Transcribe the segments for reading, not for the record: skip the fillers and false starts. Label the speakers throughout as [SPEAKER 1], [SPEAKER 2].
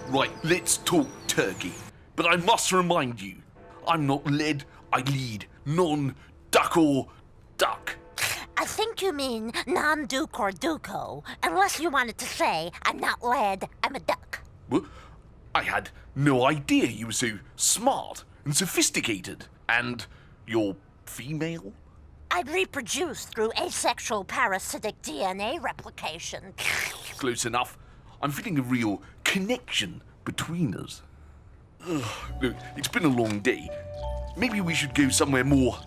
[SPEAKER 1] Right, let's talk turkey. But I must remind you, I'm not led, I lead. Non-duck or duck.
[SPEAKER 2] I think you mean non-duke or duco, unless you wanted to say I'm not led, I'm a duck.
[SPEAKER 1] Well, I had no idea you were so smart and sophisticated. And you're female?
[SPEAKER 2] I reproduce through asexual parasitic DNA replication.
[SPEAKER 1] Close enough. I'm feeling a real connection between us. Ugh, look, it's been a long day. Maybe we should go somewhere more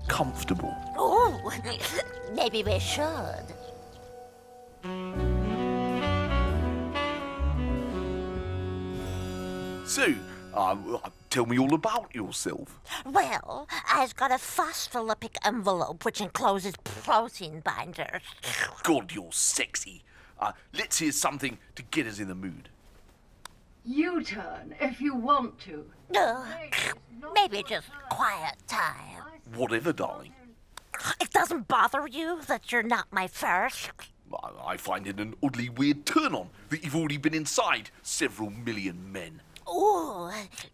[SPEAKER 1] comfortable.
[SPEAKER 2] Ooh, maybe we should.
[SPEAKER 1] So, tell me all about yourself.
[SPEAKER 2] Well, I've got a phospholipid envelope which encloses protein binders.
[SPEAKER 1] God, you're sexy. Let's hear something to get us in the mood.
[SPEAKER 3] U-turn if you want to.
[SPEAKER 2] Maybe just quiet time.
[SPEAKER 1] Whatever, darling.
[SPEAKER 2] It doesn't bother you that you're not my first?
[SPEAKER 1] I find it an oddly weird turn-on that you've already been inside several million men.
[SPEAKER 2] Ooh,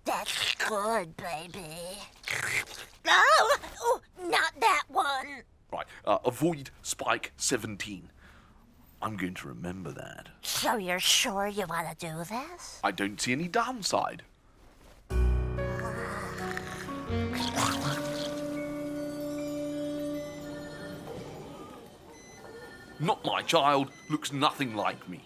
[SPEAKER 2] that's good, baby. Oh, not that one.
[SPEAKER 1] Right, avoid Spike 17. I'm going to remember that.
[SPEAKER 2] So you're sure you want to do this?
[SPEAKER 1] I don't see any downside. Not my child, looks nothing like me.